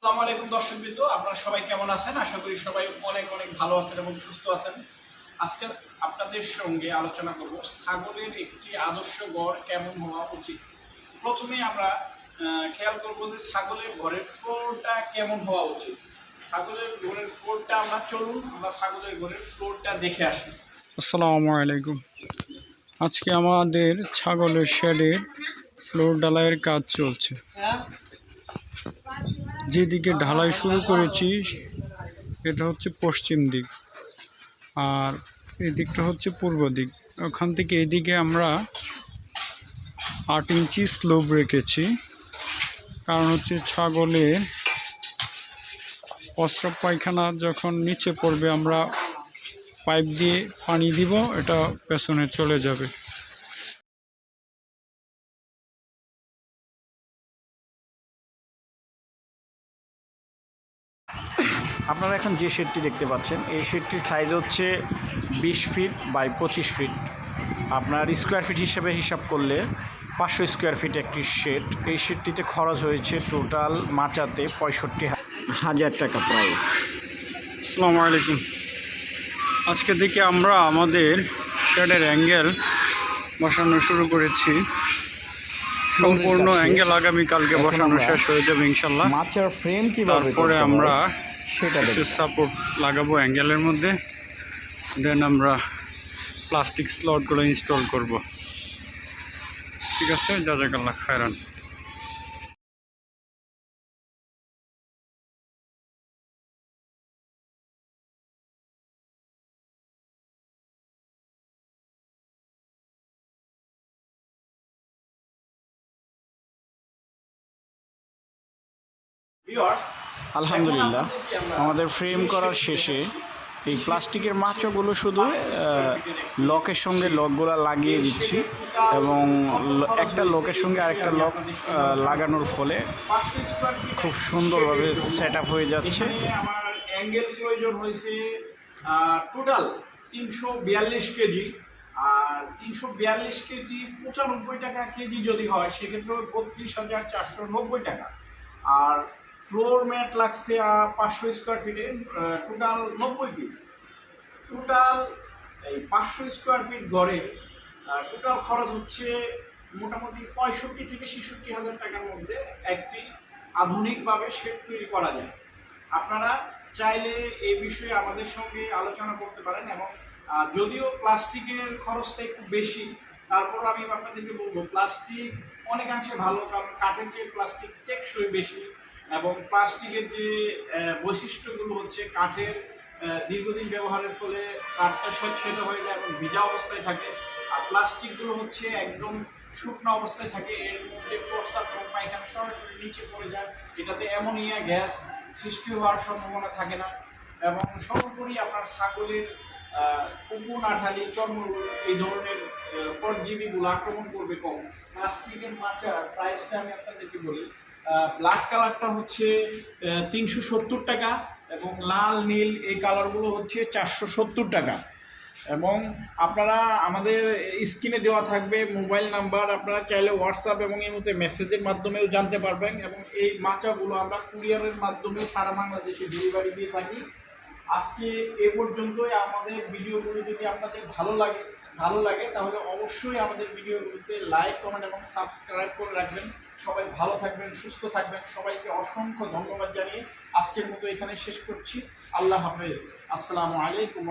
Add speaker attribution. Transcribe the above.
Speaker 1: আসসালামু আলাইকুম দর্শকবৃন্দ, আপনারা সবাই কেমন আছেন? আশা করি সবাই অনেক অনেক ভালো আছেন এবং সুস্থ আছেন। আজকে আপনাদের সঙ্গে আলোচনা করব ছাগলের একটি আদর্শ ঘর কেমন হওয়া উচিত। প্রথমে আমরা খেয়াল করব যে ছাগলের ঘরের ফ্লোরটা কেমন হওয়া উচিত। ছাগলের ঘরের ফ্লোরটা আমরা ছাগলের ঘরের ফ্লোরটা দেখে আসি।
Speaker 2: আসসালামু আলাইকুম। আজকে আমাদের ছাগলের শেডে ফ্লোর ঢালাইয়ের কাজ চলছে। যেদিকে ঢালাই শুরু করেছি এটা হচ্ছে পশ্চিম দিক, আর এই দিকটা হচ্ছে পূর্ব দিক। ওখান থেকে এদিকে আমরা 8 ইঞ্চি স্লোপ রেখেছি, কারণ হচ্ছে ছাগলের প্রস্রাব পায়খানা যখন নিচে পড়বে আমরা পাইপ দিয়ে পানি দিব, এটা পেছনে চলে যাবে।
Speaker 1: আপনারা এখন যে শেডটি দেখতে পাচ্ছেন, এই শেডটির সাইজ হচ্ছে 20 ফিট বাই 25 ফিট। আপনার স্কোয়ার ফিট হিসেবে হিসাব করলে 500 স্কোয়ার ফিট একটি শেড। এই শেডটিতে খরচ হয়েছে টোটাল মাচাতে 65,000 টাকা প্রায়।
Speaker 2: আসসালামু আলাইকুম। আজকে থেকে আমরা আমাদের শেডের অ্যাঙ্গেল বসানো শুরু করেছি। সম্পূর্ণ অ্যাঙ্গেল আগামীকালকে বসানো শেষ হয়ে যাবে ইনশাল্লাহ।
Speaker 1: মাচার ফ্রেম কিভাবে
Speaker 2: তারপরে আমরা
Speaker 1: সেটা
Speaker 2: কিছু সাপোর্ট লাগাবো অ্যাঙ্গেলের মধ্যে, দেন আমরা প্লাস্টিক স্লটগুলো ইনস্টল করব। ঠিক আছে, জাযাকাল্লাহ খায়রান।
Speaker 1: আলহামদুলিল্লাহ, আমাদের ফ্রেম করার শেষে এই প্লাস্টিকের মাচাগুলো শুধু লকের সঙ্গে লকগুলো লাগিয়ে দিচ্ছি, এবং একটা লকের সঙ্গে আরেকটা লক লাগানোর ফলে খুব সুন্দরভাবে সেট আপ হয়ে যাচ্ছে। আমার অ্যাঙ্গেল প্রয়োজন হয়েছে টোটাল 342 কেজি, আর 342 কেজি 95 টাকা কেজি যদি হয় সেক্ষেত্রে 32,490 টাকা। আর ফ্লোর ম্যাট লাগছে 500 স্কোয়ার ফিটে, টোটাল 90 পিস। টোটাল এই 500 স্কোয়ার ফিট ঘরে টোটাল খরচ হচ্ছে মোটামুটি 65 থেকে 66,000 টাকার মধ্যে একটি আধুনিকভাবে শেড তৈরি করা যায়। আপনারা চাইলে এই বিষয়ে আমাদের সঙ্গে আলোচনা করতে পারেন, এবং যদিও প্লাস্টিকের খরচটা একটু বেশি, তারপর আমি আপনাদেরকে বলবো প্লাস্টিক অনেকাংশে ভালো, কারণ কাঠের চেয়ে প্লাস্টিক টেকসই বেশি, এবং প্লাস্টিকের যে বৈশিষ্ট্যগুলো হচ্ছে কাঠের দীর্ঘদিন ব্যবহারের ফলে কাঠটা স্বচ্ছতা হয়ে যায় এবং ভিজা অবস্থায় থাকে, আর প্লাস্টিকগুলো হচ্ছে একদম শুকনো অবস্থায় থাকে। এর মধ্যে প্রস্রাব এবং পায়খানা সরাসরি নিচে পড়ে যায়, এটাতে অ্যামোনিয়া গ্যাস সৃষ্টি হওয়ার সম্ভাবনা থাকে না, এবং সর্বোপরি আপনার ছাগলের কুকুন, আঠালি, চর্মরোগ এই ধরনের পরজীবীগুলো আক্রমণ করবে কম। প্লাস্টিকের মাচার প্রাইসটা আমি আপনাদেরকে বলি, ব্ল্যাক কালারটা হচ্ছে 370 টাকা, এবং লাল নীল এই কালারগুলো হচ্ছে 470 টাকা। এবং আপনারা আমাদের স্ক্রিনে দেওয়া থাকবে মোবাইল নাম্বার, আপনারা চাইলে হোয়াটসঅ্যাপ এবং এই মধ্যে মেসেজের মাধ্যমেও জানতে পারবেন, এবং এই মাচাগুলো আমরা কুরিয়ারের মাধ্যমে সারা বাংলাদেশে ডেলিভারি দিয়ে থাকি। আজকে এ পর্যন্তই। আমাদের ভিডিওগুলো যদি আপনাদের ভালো লাগে তাহলে অবশ্যই আমাদের ভিডিওগুলোতে লাইক, কমেন্ট এবং সাবস্ক্রাইব করে রাখবেন। সবাই ভালো থাকবেন, সুস্থ থাকবেন। সবাইকে অসংখ্য ধন্যবাদ জানিয়ে আজকের মতো এখানে শেষ করছি। আল্লাহ হাফেজ। আসসালামু আলাইকুম।